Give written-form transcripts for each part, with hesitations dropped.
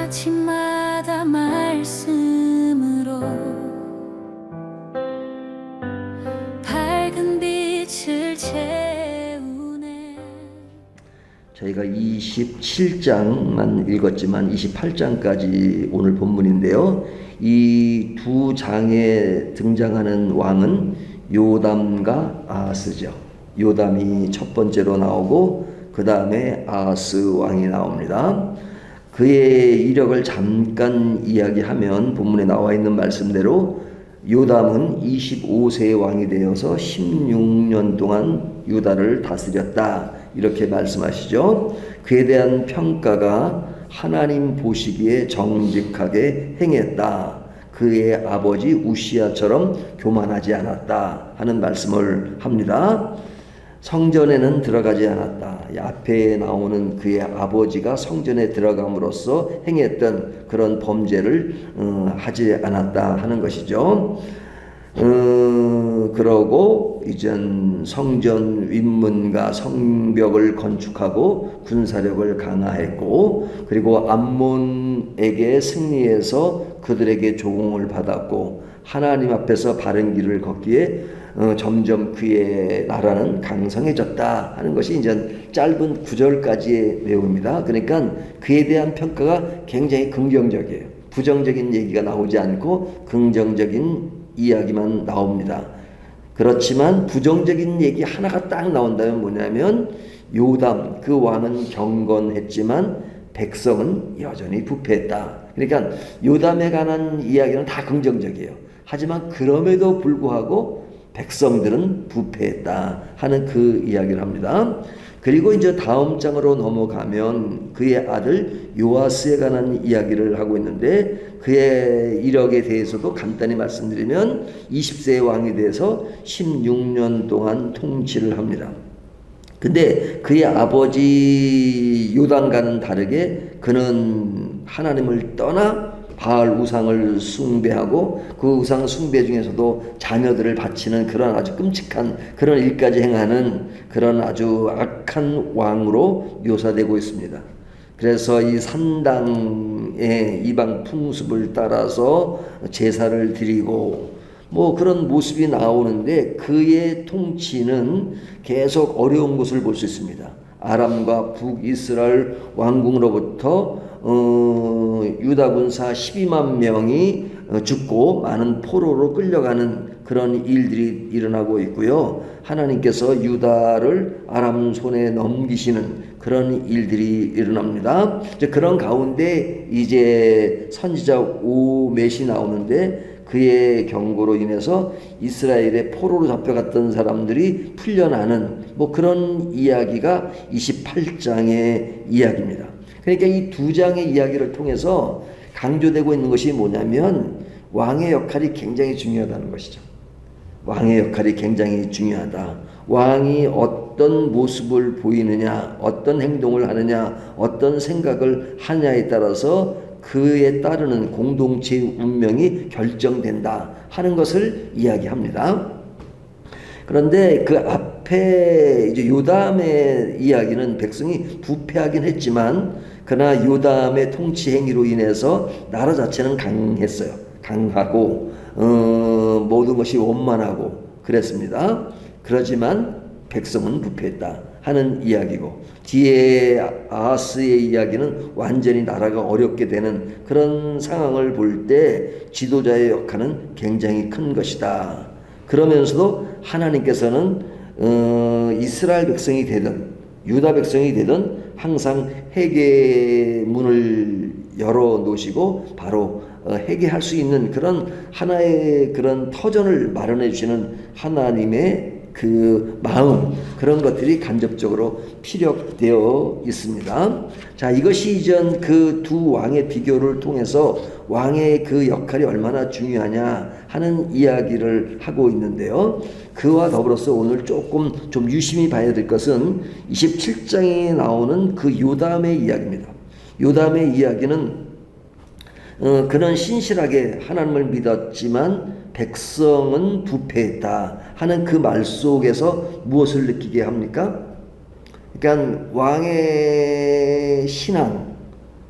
아침마다 말씀으로 밝은 빛을 채우네. 저희가 27장만 읽었지만 28장까지 오늘 본문인데요. 이 두 장에 등장하는 왕은 요담과 아하스죠. 요담이 첫 번째로 나오고 그 다음에 아하스 왕이 나옵니다. 그의 이력을 잠깐 이야기하면 본문에 나와 있는 말씀대로 요담은 25세의 왕이 되어서 16년 동안 유다를 다스렸다, 이렇게 말씀하시죠. 그에 대한 평가가 하나님 보시기에 정직하게 행했다, 그의 아버지 우시야처럼 교만하지 않았다 하는 말씀을 합니다. 성전에는 들어가지 않았다. 앞에 나오는 그의 아버지가 성전에 들어감으로써 행했던 그런 범죄를 하지 않았다 하는 것이죠. 그러고 이젠 성전 윗문과 성벽을 건축하고 군사력을 강화했고, 그리고 암몬에게 승리해서 그들에게 조공을 받았고, 하나님 앞에서 바른 길을 걷기에 점점 그의 나라는 강성해졌다 하는 것이 이제 짧은 9절까지의 내용입니다. 그러니까 그에 대한 평가가 굉장히 긍정적이에요. 부정적인 얘기가 나오지 않고 긍정적인 이야기만 나옵니다. 그렇지만 부정적인 얘기 하나가 딱 나온다면 뭐냐면, 요담 그 왕은 경건했지만 백성은 여전히 부패했다. 그러니까 요담에 관한 이야기는 다 긍정적이에요. 하지만 그럼에도 불구하고 백성들은 부패했다 하는 그 이야기를 합니다. 그리고 이제 다음 장으로 넘어가면 그의 아들 요아스에 관한 이야기를 하고 있는데, 그의 이력에 대해서도 간단히 말씀드리면 20세의 왕이 돼서 16년 동안 통치를 합니다. 근데 그의 아버지 요담과는 다르게 그는 하나님을 떠나 바알 우상을 숭배하고 그 우상 숭배 중에서도 자녀들을 바치는 그런 아주 끔찍한 그런 일까지 행하는 그런 아주 악한 왕으로 묘사되고 있습니다. 그래서 이 산당의 이방 풍습을 따라서 제사를 드리고 뭐 그런 모습이 나오는데, 그의 통치는 계속 어려운 것을 볼 수 있습니다. 아람과 북이스라엘 왕궁으로부터 유다 군사 12만 명이 죽고 많은 포로로 끌려가는 그런 일들이 일어나고 있고요. 하나님께서 유다를 아람 손에 넘기시는 그런 일들이 일어납니다. 그런 가운데 이제 선지자 오멧이 나오는데, 그의 경고로 인해서 이스라엘의 포로로 잡혀갔던 사람들이 풀려나는 뭐 그런 이야기가 28장의 이야기입니다. 그러니까 이 두 장의 이야기를 통해서 강조되고 있는 것이 뭐냐면, 왕의 역할이 굉장히 중요하다는 것이죠. 왕의 역할이 굉장히 중요하다. 왕이 어떤 모습을 보이느냐, 어떤 행동을 하느냐, 어떤 생각을 하느냐에 따라서 그에 따르는 공동체의 운명이 결정된다 하는 것을 이야기합니다. 그런데 그 앞에 이제 요담의 이야기는 백성이 부패하긴 했지만, 그러나 요담의 통치 행위로 인해서 나라 자체는 강했어요. 강하고 모든 것이 원만하고 그랬습니다. 그렇지만 백성은 부패했다 하는 이야기고, 뒤에 아하스의 이야기는 완전히 나라가 어렵게 되는 그런 상황을 볼 때 지도자의 역할은 굉장히 큰 것이다. 그러면서도 하나님께서는 이스라엘 백성이 되든 유다 백성이 되든 항상 회개 문을 열어 놓으시고 바로 회개할 수 있는 그런 하나의 그런 터전을 마련해 주시는 하나님의 그 마음, 그런 것들이 간접적으로 피력되어 있습니다. 자, 이것이 이전 그 두 왕의 비교를 통해서 왕의 그 역할이 얼마나 중요하냐 하는 이야기를 하고 있는데요. 그와 더불어서 오늘 조금 좀 유심히 봐야 될 것은 27장에 나오는 그 요담의 이야기입니다. 요담의 이야기는 그는 신실하게 하나님을 믿었지만 백성은 부패했다 하는 그 말 속에서 무엇을 느끼게 합니까? 그러니까 왕의 신앙,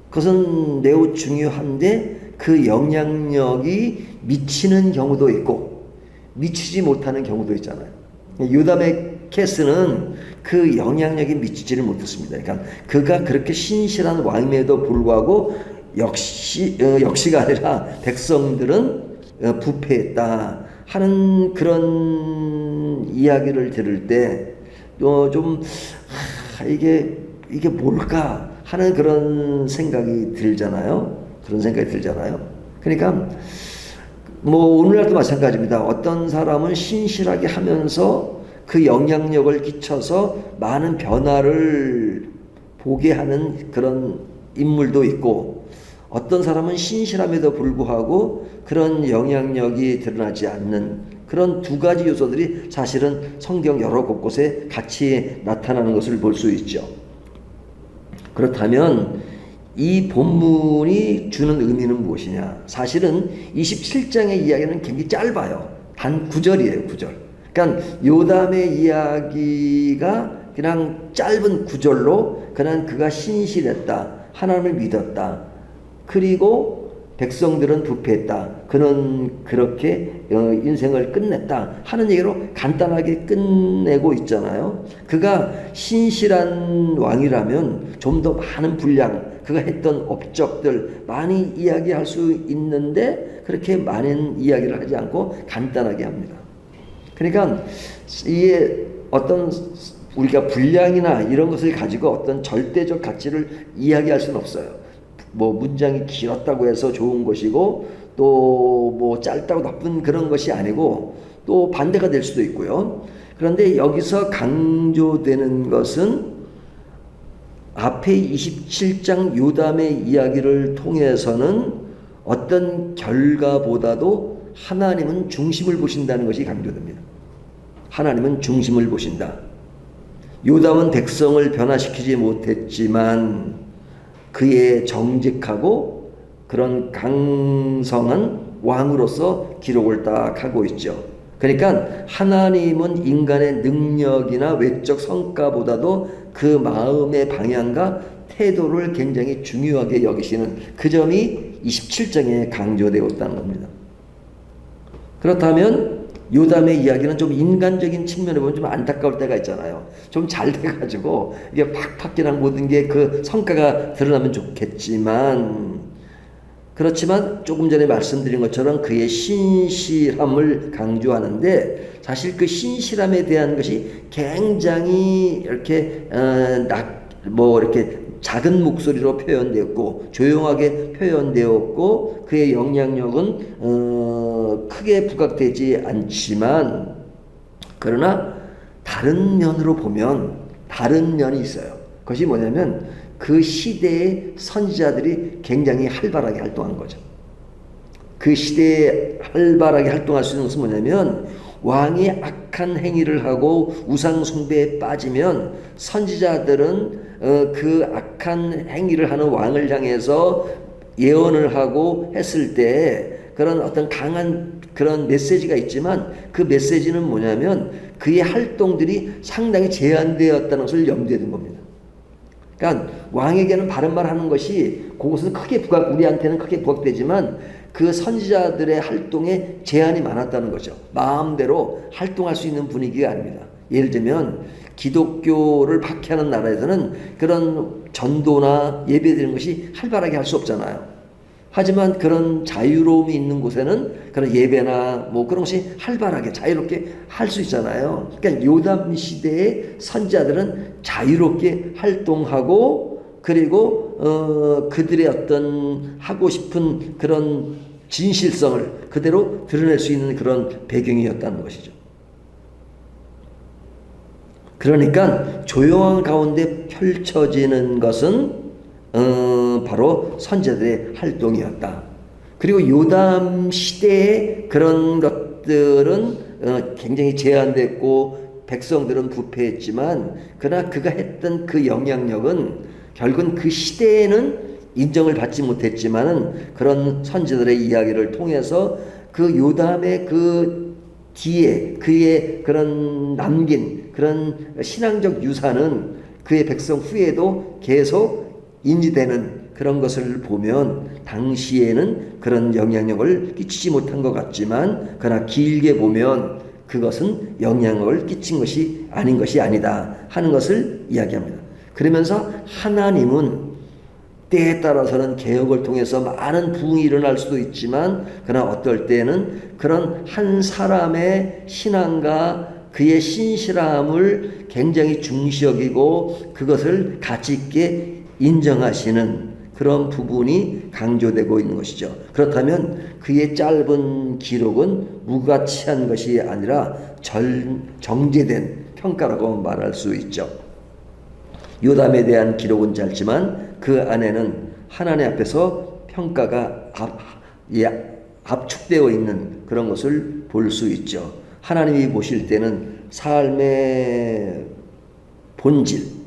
그것은 매우 중요한데 그 영향력이 미치는 경우도 있고 미치지 못하는 경우도 있잖아요. 요담의 캐스는 그 영향력이 미치지를 못했습니다. 그러니까 그가 그렇게 신실한 왕임에도 불구하고 역시가 아니라 백성들은 부패했다 하는 그런 이야기를 들을 때 좀 이게 뭘까 하는 그런 생각이 들잖아요. 그러니까 뭐 오늘날도 마찬가지입니다. 어떤 사람은 신실하게 하면서 그 영향력을 끼쳐서 많은 변화를 보게 하는 그런 인물도 있고, 어떤 사람은 신실함에도 불구하고 그런 영향력이 드러나지 않는 그런 두 가지 요소들이 사실은 성경 여러 곳곳에 같이 나타나는 것을 볼 수 있죠. 그렇다면 이 본문이 주는 의미는 무엇이냐? 사실은 27장의 이야기는 굉장히 짧아요. 단 9절이에요. 9절. 그러니까 요담의 이야기가 그냥 짧은 9절로 그냥 그가 신실했다, 하나님을 믿었다, 그리고 백성들은 부패했다, 그는 그렇게 인생을 끝냈다 하는 얘기로 간단하게 끝내고 있잖아요. 그가 신실한 왕이라면 좀 더 많은 분량, 그가 했던 업적들 많이 이야기할 수 있는데 그렇게 많은 이야기를 하지 않고 간단하게 합니다. 그러니까 이게 어떤 우리가 분량이나 이런 것을 가지고 어떤 절대적 가치를 이야기할 수는 없어요. 뭐 문장이 길었다고 해서 좋은 것이고 또 뭐 짧다고 나쁜 그런 것이 아니고 또 반대가 될 수도 있고요. 그런데 여기서 강조되는 것은 앞에 27장 요담의 이야기를 통해서는 어떤 결과보다도 하나님은 중심을 보신다는 것이 강조됩니다. 하나님은 중심을 보신다. 요담은 백성을 변화시키지 못했지만 그의 정직하고 그런 강성한 왕으로서 기록을 딱 하고 있죠. 그러니까 하나님은 인간의 능력이나 외적 성과보다도 그 마음의 방향과 태도를 굉장히 중요하게 여기시는 그 점이 27장에 강조되어 있다는 겁니다. 그렇다면 요담의 이야기는 좀 인간적인 측면에 보면 좀 안타까울 때가 있잖아요. 좀 잘 돼가지고 이게 팍팍이랑 모든 게 그 성과가 드러나면 좋겠지만, 그렇지만 조금 전에 말씀드린 것처럼 그의 신실함을 강조하는데 사실 그 신실함에 대한 것이 굉장히 이렇게 이렇게 작은 목소리로 표현되었고 조용하게 표현되었고 그의 영향력은 크게 부각되지 않지만, 그러나 다른 면으로 보면 다른 면이 있어요. 그것이 뭐냐면 그 시대의 선지자들이 굉장히 활발하게 활동한 거죠. 그 시대에 활발하게 활동할 수 있는 것은 뭐냐면 왕이 악한 행위를 하고 우상 숭배에 빠지면 선지자들은 그 악한 행위를 하는 왕을 향해서 예언을 하고 했을 때 그런 어떤 강한 그런 메시지가 있지만 그 메시지는 뭐냐면 그의 활동들이 상당히 제한되었다는 것을 염두에 둔 겁니다. 그러니까 왕에게는 바른 말 하는 것이 그것은 우리한테는 크게 부각되지만 그 선지자들의 활동에 제한이 많았다는 거죠. 마음대로 활동할 수 있는 분위기가 아닙니다. 예를 들면 기독교를 박해하는 나라에서는 그런 전도나 예배드리는 것이 활발하게 할 수 없잖아요. 하지만 그런 자유로움이 있는 곳에는 그런 예배나 뭐 그런 것이 활발하게 자유롭게 할 수 있잖아요. 그러니까 요담 시대의 선지자들은 자유롭게 활동하고 그리고 그들의 어떤 하고 싶은 그런 진실성을 그대로 드러낼 수 있는 그런 배경이었다는 것이죠. 그러니까 조용한 가운데 펼쳐지는 것은 바로 선지자들의 활동이었다. 그리고 요담 시대의 그런 것들은 굉장히 제한됐고 백성들은 부패했지만 그러나 그가 했던 그 영향력은 결국은 그 시대에는 인정을 받지 못했지만은 그런 선지자들의 이야기를 통해서 그 요담의 그 뒤에 그의 그런 남긴 그런 신앙적 유산은 그의 백성 후에도 계속 인지되는 그런 것을 보면 당시에는 그런 영향력을 끼치지 못한 것 같지만 그러나 길게 보면 그것은 영향력을 끼친 것이 아닌 것이 아니다 하는 것을 이야기합니다. 그러면서 하나님은 때에 따라서는 개혁을 통해서 많은 부흥이 일어날 수도 있지만 그러나 어떨 때는 그런 한 사람의 신앙과 그의 신실함을 굉장히 중시 여기고 그것을 가치 있게 인정하시는 그런 부분이 강조되고 있는 것이죠. 그렇다면 그의 짧은 기록은 무가치한 것이 아니라 정제된 평가라고 말할 수 있죠. 요담에 대한 기록은 짧지만 그 안에는 하나님 앞에서 평가가 압축되어 있는 그런 것을 볼 수 있죠. 하나님이 보실 때는 삶의 본질,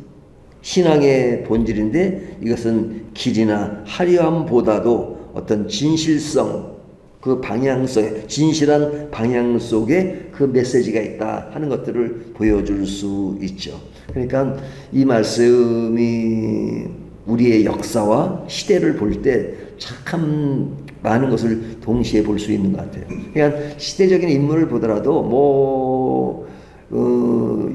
신앙의 본질인데 이것은 길이나 화려함보다도 어떤 진실성, 그 방향성에, 진실한 방향 속에 그 메시지가 있다 하는 것들을 보여줄 수 있죠. 그러니까 이 말씀이 우리의 역사와 시대를 볼 때 참 많은 것을 동시에 볼 수 있는 것 같아요. 그러니까 시대적인 인물을 보더라도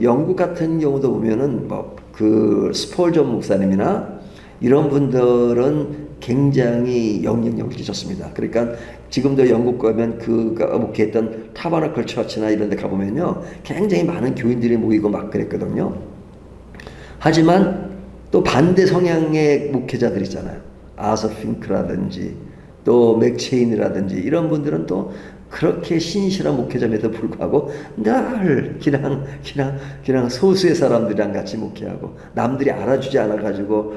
영국 같은 경우도 보면은 그 스폴전 목사님이나 이런 분들은 굉장히 영향력을 끼쳤습니다. 그러니까 지금도 영국 가면 그가 목회했던 타버너클 처치나 이런 데 가보면요 굉장히 많은 교인들이 모이고 막 그랬거든요. 하지만 또 반대 성향의 목회자들 있잖아요. 아서 핑크라든지 또 맥체인이라든지 이런 분들은 또 그렇게 신실한 목회자임에도 불구하고 늘 그냥 소수의 사람들이랑 같이 목회하고 남들이 알아주지 않아가지고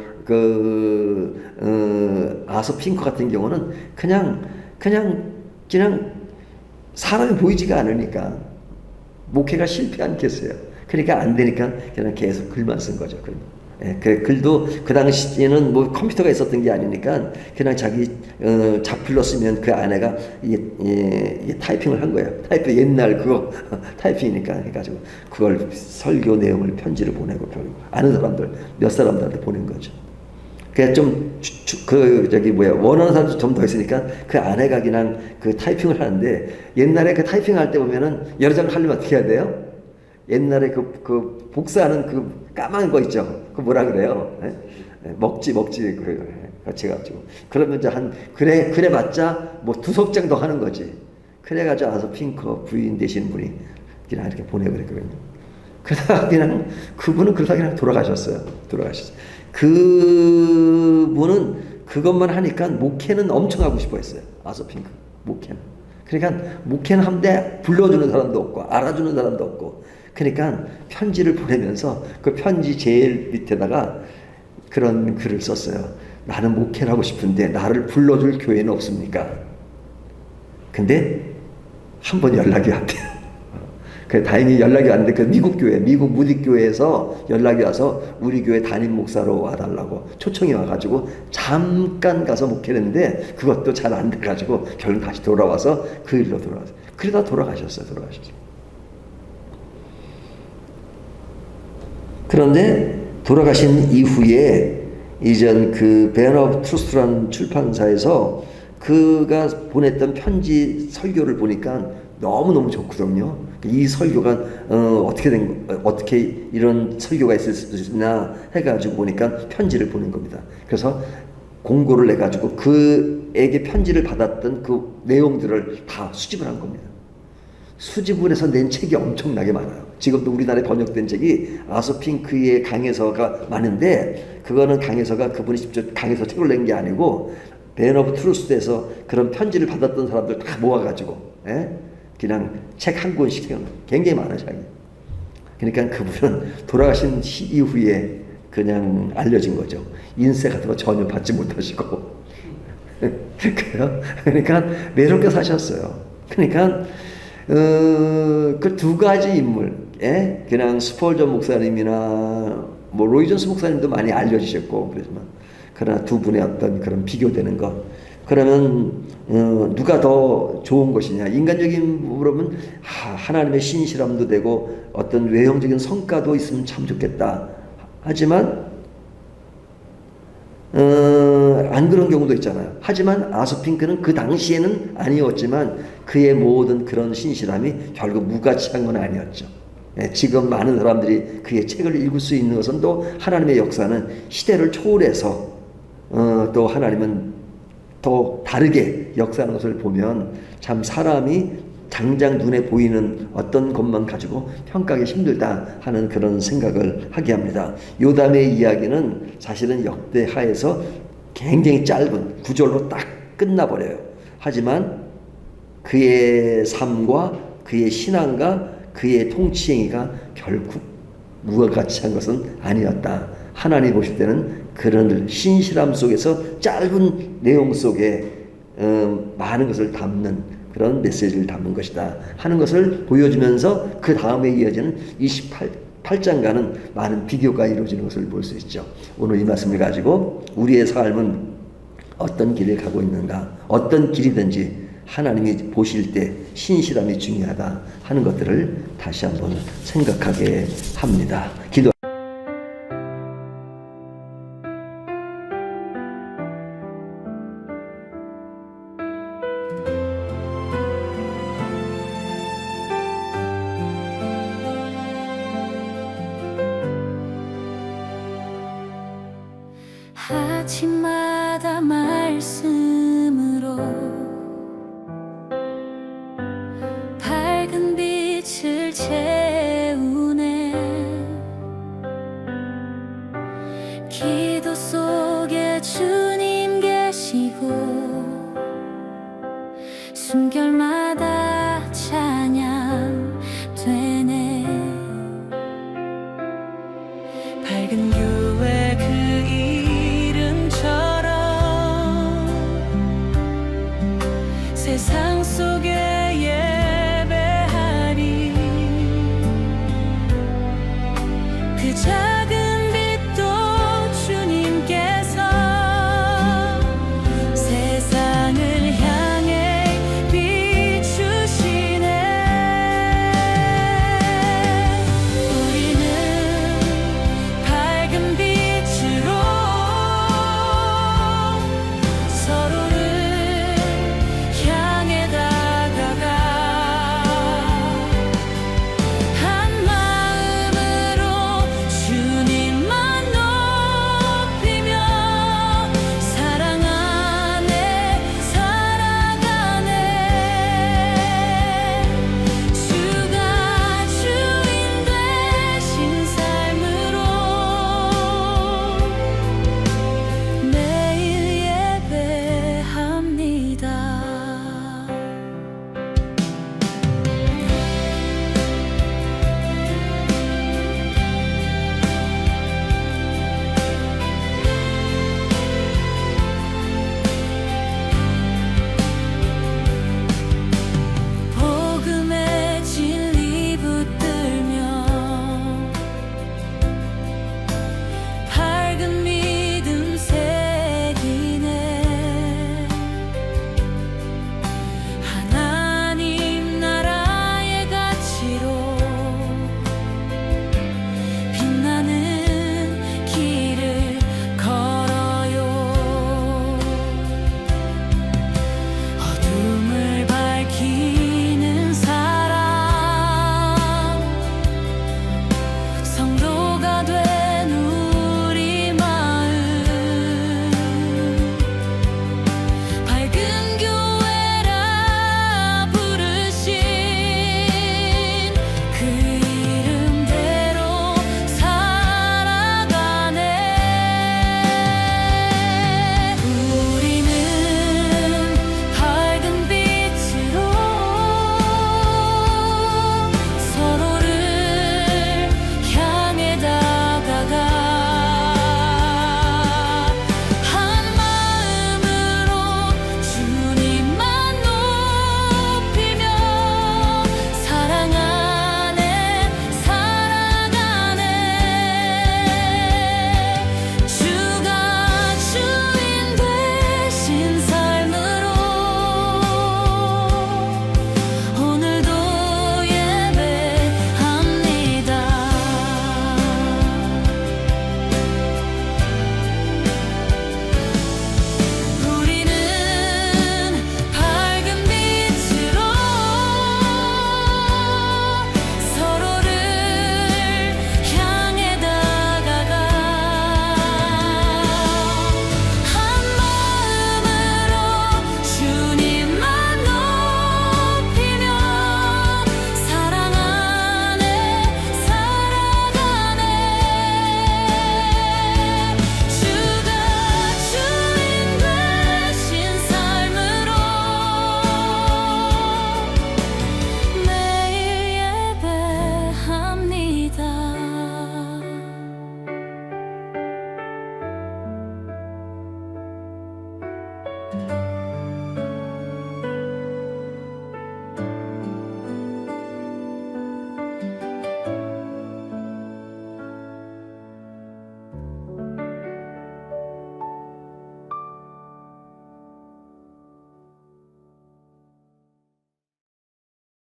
아서 핑크 같은 경우는 그냥 사람이 보이지가 않으니까 목회가 실패 않겠어요. 그러니까 안 되니까 그냥 계속 글만 쓴 거죠. 그 글도 그 당시에는 뭐 컴퓨터가 있었던 게 아니니까 그냥 자기 자필로 쓰면 그 아내가 이게 타이핑을 한 거예요. 타이핑 옛날 그거 타이핑이니까 해가지고 그걸 설교 내용을 편지를 보내고 결국 아는 사람들 몇 사람들한테 보낸 거죠. 그게 좀 원하는 사람도 좀 더 있으니까 그 아내가 그냥 그 타이핑을 하는데 옛날에 그 타이핑할 때 보면은 여러 장을 하려면 어떻게 해야 돼요? 옛날에 그 복사하는 그 까만 거 있죠. 그 뭐라 그래요? 먹지 같이 해가지고 그러면 이제 그래봤자 뭐 2석 더 하는 거지. 그래가지고 아서 핑커 부인 되시는 분이 그냥 이렇게 보내버렸거든요. 그러다가 그냥 그분은 그러다 그냥 돌아가셨어요. 그분은 그것만 하니까 목회는 엄청 하고 싶어했어요. 아서 핑커 목회는. 그러니까 목회는 한데 불러주는 사람도 없고 알아주는 사람도 없고. 그러니까 편지를 보내면서 그 편지 제일 밑에다가 그런 글을 썼어요. 나는 목회를 하고 싶은데 나를 불러줄 교회는 없습니까? 근데 한 번 연락이 왔대요. 그래 다행히 연락이 왔는데 그 미국 무디교회에서 연락이 와서 우리 교회 담임 목사로 와달라고 초청이 와가지고 잠깐 가서 목회를 했는데 그것도 잘 안 돼가지고 결국 다시 돌아와서 그 일로 돌아왔어요. 그러다 돌아가셨어요. 그런데 돌아가신 이후에 이전 그 밴 오브 트루스라는 출판사에서 그가 보냈던 편지 설교를 보니까 너무너무 좋거든요. 이 설교가 어떻게 이런 설교가 있을 수 있나 해가지고 보니까 편지를 보낸 겁니다. 그래서 공고를 내가지고 그에게 편지를 받았던 그 내용들을 다 수집을 한 겁니다. 수집을 해서 낸 책이 엄청나게 많아요. 지금도 우리나라에 번역된 책이 아서 핑크의 강해서가 많은데 그거는 강해서가 그분이 직접 강해서 책을 낸 게 아니고 밴 오브 트루스에서 그런 편지를 받았던 사람들 다 모아가지고 그냥 책 한 권씩 세워놓은 굉장히 많은 책이. 그러니까 그분은 돌아가신 이후에 그냥 알려진 거죠. 인쇄 같은 거 전혀 받지 못하시고 그래요. 그러니까 매롭게 사셨어요. 그러니까 그 두 가지 인물, 그냥 스폴전 목사님이나 뭐 로이 존스 목사님도 많이 알려지셨고 그렇지만 그러나 두 분의 어떤 그런 비교되는 것. 그러면 누가 더 좋은 것이냐? 인간적인 부분은 하나님의 신실함도 되고 어떤 외형적인 성과도 있으면 참 좋겠다. 하지만 안 그런 경우도 있잖아요. 하지만 아스핑크는 그 당시에는 아니었지만 그의 모든 그런 신실함이 결국 무가치한 건 아니었죠. 지금 많은 사람들이 그의 책을 읽을 수 있는 것은 또 하나님의 역사는 시대를 초월해서 또 하나님은 더 다르게 역사하는 것을 보면 참 사람이 당장 눈에 보이는 어떤 것만 가지고 평가하기 힘들다 하는 그런 생각을 하게 합니다. 요담의 이야기는 사실은 역대하에서 굉장히 짧은 구절로 딱 끝나버려요. 하지만 그의 삶과 그의 신앙과 그의 통치행위가 결국 무가치한 것은 아니었다. 하나님 보실 때는 그런 신실함 속에서 짧은 내용 속에 많은 것을 담는 그런 메시지를 담은 것이다 하는 것을 보여주면서 그 다음에 이어지는 28장과는 많은 비교가 이루어지는 것을 볼 수 있죠. 오늘 이 말씀을 가지고 우리의 삶은 어떤 길을 가고 있는가, 어떤 길이든지 하나님이 보실 때 신실함이 중요하다 하는 것들을 다시 한번 생각하게 합니다. 기도. 아침마다 말씀으로 밝은 빛을 채우네. 기도 속에 주님 계시고 숨결만